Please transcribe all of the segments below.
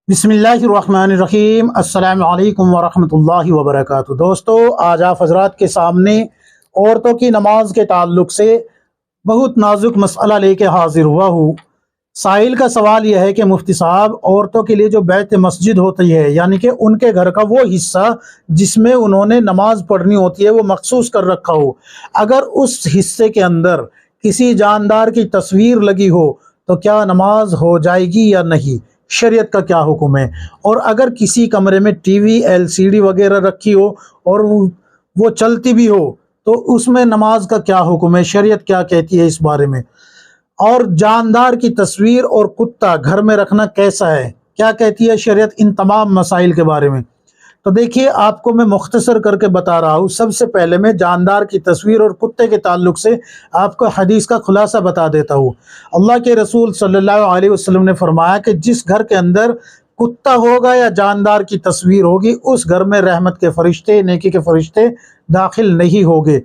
بسم اللہ الرحمن الرحیم۔ السلام علیکم ورحمۃ اللہ وبرکاتہ۔ دوستو، آج آپ حضرات کے سامنے عورتوں کی نماز کے تعلق سے بہت نازک مسئلہ لے کے حاضر ہوا ہوں۔ سائل کا سوال یہ ہے کہ مفتی صاحب، عورتوں کے لیے جو بیت مسجد ہوتی ہے، یعنی کہ ان کے گھر کا وہ حصہ جس میں انہوں نے نماز پڑھنی ہوتی ہے، وہ مخصوص کر رکھا ہو، اگر اس حصے کے اندر کسی جاندار کی تصویر لگی ہو تو کیا نماز ہو جائے گی یا نہیں؟ شریعت کا کیا حکم ہے؟ اور اگر کسی کمرے میں ٹی وی LCD وغیرہ رکھی ہو اور وہ چلتی بھی ہو تو اس میں نماز کا کیا حکم ہے؟ شریعت کیا کہتی ہے اس بارے میں؟ اور جاندار کی تصویر اور کتا گھر میں رکھنا کیسا ہے؟ کیا کہتی ہے شریعت ان تمام مسائل کے بارے میں؟ تو دیکھیے، آپ کو میں مختصر کر کے بتا رہا ہوں۔ سب سے پہلے میں جاندار کی تصویر اور کتے کے تعلق سے آپ کو حدیث کا خلاصہ بتا دیتا ہوں۔ اللہ کے رسول صلی اللہ علیہ وسلم نے فرمایا کہ جس گھر کے اندر کتا ہوگا یا جاندار کی تصویر ہوگی، اس گھر میں رحمت کے فرشتے، نیکی کے فرشتے داخل نہیں ہوگے۔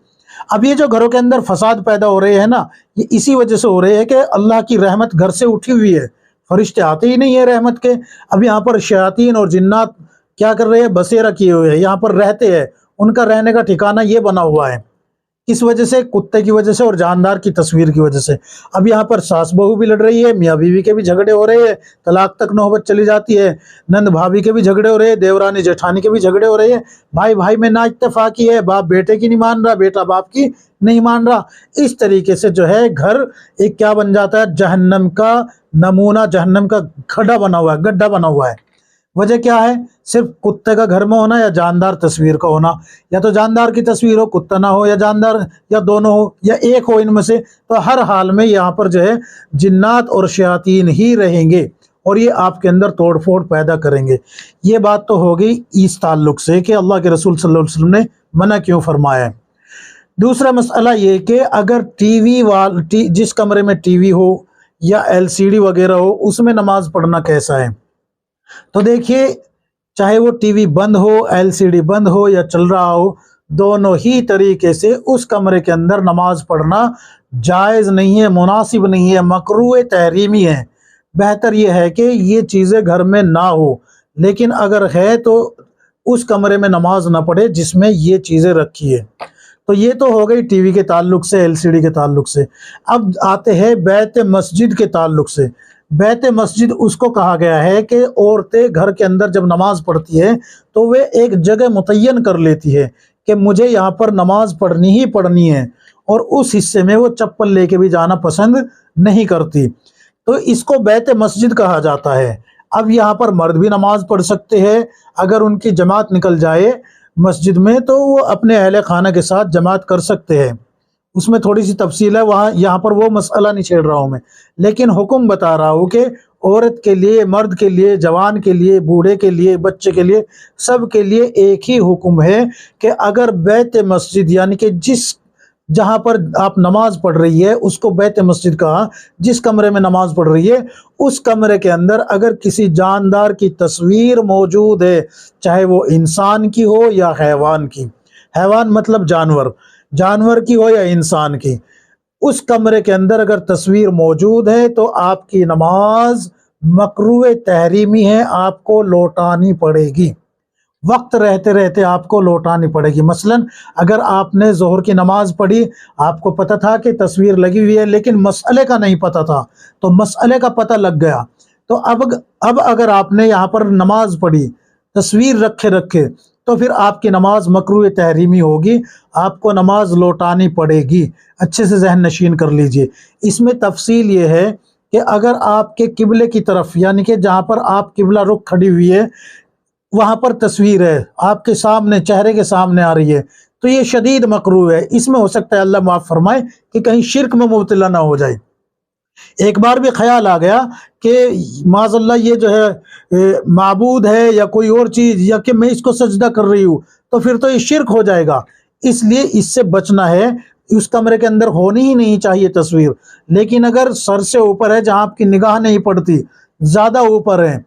اب یہ جو گھروں کے اندر فساد پیدا ہو رہے ہیں نا، یہ اسی وجہ سے ہو رہے ہیں کہ اللہ کی رحمت گھر سے اٹھی ہوئی ہے، فرشتے آتے ہی نہیں ہیں رحمت کے۔ اب یہاں پر شیاطین اور جنات کیا کر رہے ہیں؟ بسیرا کیے ہوئے ہیں، یہاں پر رہتے ہیں، ان کا رہنے کا ٹھکانہ یہ بنا ہوا ہے۔ اس وجہ سے، کتے کی وجہ سے اور جاندار کی تصویر کی وجہ سے۔ اب یہاں پر ساس بہو بھی لڑ رہی ہے، میاں بیوی کے بھی جھگڑے ہو رہے ہیں، طلاق تک نوبت چلی جاتی ہے، نند بھابھی کے بھی جھگڑے ہو رہے ہیں، دیورانی جیٹھانی کے بھی جھگڑے ہو رہے ہیں، بھائی بھائی میں نا اتفاقی ہے، باپ بیٹے کی نہیں مان رہا، بیٹا باپ کی نہیں مان رہا۔ اس طریقے سے جو ہے گھر ایک کیا بن جاتا ہے؟ جہنم کا نمونہ، جہنم کا کھڈا بنا ہوا ہے، گڈھا بنا ہوا ہے۔ وجہ کیا ہے؟ صرف کتے کا گھر میں ہونا یا جاندار تصویر کا ہونا، یا تو جاندار کی تصویر ہو، کتا نہ ہو، یا جاندار، یا دونوں ہو، یا ایک ہو ان میں سے، تو ہر حال میں یہاں پر جو ہے جنات اور شیاطین ہی رہیں گے اور یہ آپ کے اندر توڑ پھوڑ پیدا کریں گے۔ یہ بات تو ہو گئی اس تعلق سے کہ اللہ کے رسول صلی اللہ علیہ وسلم نے منع کیوں فرمایا ہے۔ دوسرا مسئلہ یہ کہ اگر جس کمرے میں ٹی وی ہو یا LCD وغیرہ ہو، اس میں نماز پڑھنا کیسا ہے؟ تو دیکھیے، چاہے وہ ٹی وی بند ہو، LCD بند ہو یا چل رہا ہو، دونوں ہی طریقے سے اس کمرے کے اندر نماز پڑھنا جائز نہیں ہے، مناسب نہیں ہے، مکروہ تحریمی ہے۔ بہتر یہ ہے کہ یہ چیزیں گھر میں نہ ہو، لیکن اگر ہے تو اس کمرے میں نماز نہ پڑھے جس میں یہ چیزیں رکھی ہے۔ تو یہ تو ہو گئی ٹی وی کے تعلق سے، LCD کے تعلق سے۔ اب آتے ہیں بیت مسجد کے تعلق سے۔ بیت مسجد اس کو کہا گیا ہے کہ عورتیں گھر کے اندر جب نماز پڑھتی ہے تو وہ ایک جگہ متعین کر لیتی ہے کہ مجھے یہاں پر نماز پڑھنی ہی پڑھنی ہے، اور اس حصے میں وہ چپل لے کے بھی جانا پسند نہیں کرتی، تو اس کو بیت مسجد کہا جاتا ہے۔ اب یہاں پر مرد بھی نماز پڑھ سکتے ہیں، اگر ان کی جماعت نکل جائے مسجد میں تو وہ اپنے اہل خانہ کے ساتھ جماعت کر سکتے ہیں۔ اس میں تھوڑی سی تفصیل ہے، یہاں پر وہ مسئلہ نہیں چھیڑ رہا ہوں میں، لیکن حکم بتا رہا ہوں کہ عورت کے لیے، مرد کے لیے، جوان کے لیے، بوڑھے کے لیے، بچے کے لیے، سب کے لیے ایک ہی حکم ہے کہ اگر بیت مسجد، یعنی کہ جہاں پر آپ نماز پڑھ رہی ہے اس کو بیت مسجد کہا، جس کمرے میں نماز پڑھ رہی ہے اس کمرے کے اندر اگر کسی جاندار کی تصویر موجود ہے، چاہے وہ انسان کی ہو یا حیوان کی، حیوان مطلب جانور کی ہو یا انسان کی، اس کمرے کے اندر اگر تصویر موجود ہے تو آپ کی نماز مکروہ تحریمی ہے، آپ کو لوٹانی پڑے گی، وقت رہتے رہتے آپ کو لوٹانی پڑے گی۔ مثلا اگر آپ نے ظہر کی نماز پڑھی، آپ کو پتہ تھا کہ تصویر لگی ہوئی ہے لیکن مسئلے کا نہیں پتہ تھا، تو مسئلے کا پتہ لگ گیا، تو اب اگر آپ نے یہاں پر نماز پڑھی تصویر رکھے تو پھر آپ کی نماز مکروہ تحریمی ہوگی، آپ کو نماز لوٹانی پڑے گی۔ اچھے سے ذہن نشین کر لیجئے۔ اس میں تفصیل یہ ہے کہ اگر آپ کے قبلے کی طرف، یعنی کہ جہاں پر آپ قبلہ رخ کھڑی ہوئی ہے وہاں پر تصویر ہے، آپ کے سامنے، چہرے کے سامنے آ رہی ہے، تو یہ شدید مکروہ ہے۔ اس میں ہو سکتا ہے اللہ معاف فرمائے کہ کہیں شرک میں مبتلا نہ ہو جائے۔ ایک بار بھی خیال آ گیا کہ معاذ اللہ یہ جو ہے معبود ہے یا کوئی اور چیز، یا کہ میں اس کو سجدہ کر رہی ہوں، تو پھر تو یہ شرک ہو جائے گا، اس لیے اس سے بچنا ہے۔ اس کمرے کے اندر ہونی ہی نہیں چاہیے تصویر، لیکن اگر سر سے اوپر ہے، جہاں آپ کی نگاہ نہیں پڑتی، زیادہ اوپر ہے،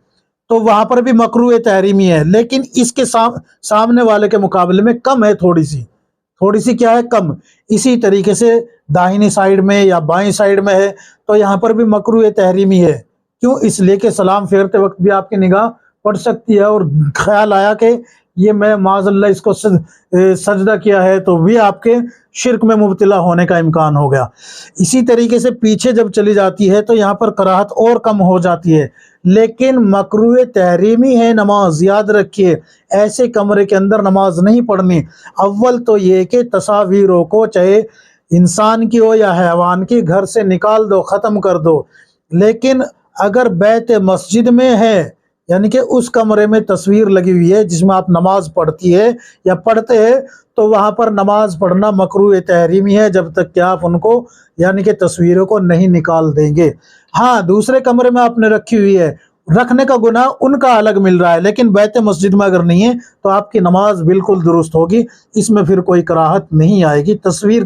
تو وہاں پر بھی مکروہ تحریمی ہے، لیکن اس کے سامنے والے کے مقابلے میں کم ہے، تھوڑی سی کیا ہے؟ کم۔ اسی طریقے سے داہنی سائیڈ میں یا بائیں سائیڈ میں ہے تو یہاں پر بھی مکروہ تحریمی ہے۔ کیوں؟ اس لیے کہ سلام پھیرتے وقت بھی آپ کی نگاہ پڑھ سکتی ہے اور خیال آیا کہ یہ میں معاذ اللہ اس کو سجدہ کیا ہے تو بھی آپ کے شرک میں مبتلا ہونے کا امکان ہو گیا۔ اسی طریقے سے پیچھے جب چلی جاتی ہے تو یہاں پر کراہت اور کم ہو جاتی ہے، لیکن مکروہ تحریمی ہے نماز، یاد رکھیے ایسے کمرے کے اندر نماز نہیں پڑھنی۔ اول تو یہ کہ تصاویروں کو چاہے انسان کی ہو یا حیوان کی گھر سے نکال دو، ختم کر دو، لیکن اگر بیت مسجد میں ہے یعنی کہ اس کمرے میں تصویر لگی ہوئی ہے جس میں آپ نماز پڑھتی ہے یا پڑھتے ہیں تو وہاں پر نماز پڑھنا مکروہ تحریمی ہے جب تک کہ آپ ان کو یعنی کہ تصویروں کو نہیں نکال دیں گے۔ ہاں دوسرے کمرے میں آپ نے رکھی ہوئی ہے، رکھنے کا گناہ ان کا الگ مل رہا ہے، لیکن بیت مسجد میں اگر نہیں ہے تو آپ کی نماز بالکل درست ہوگی، اس میں پھر کوئی کراہت نہیں آئے گی۔ تصویر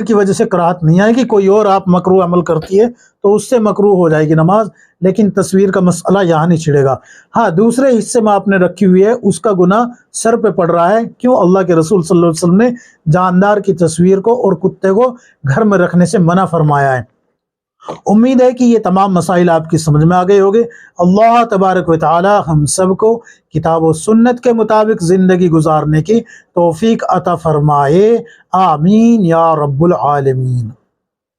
کی وجہ سے کراہت نہیں آئے گی۔ کوئی اور آپ مکروہ عمل کرتی ہے تو اس سے مکروہ ہو جائے گی نماز، لیکن تصویر کا مسئلہ یہاں نہیں چھڑے گا۔ ہاں دوسرے حصے میں آپ نے رکھی ہوئی ہے اس کا گناہ سر پہ پڑ رہا ہے، کیوں؟ اللہ کے رسول صلی اللہ علیہ وسلم نے جاندار کی تصویر کو اور کتے کو گھر میں رکھنے سے منع فرمایا ہے۔ امید ہے کہ یہ تمام مسائل آپ کی سمجھ میں آ گئے ہوگے۔ اللہ تبارک و تعالی ہم سب کو کتاب و سنت کے مطابق زندگی گزارنے کی توفیق عطا فرمائے، آمین یا رب العالمین۔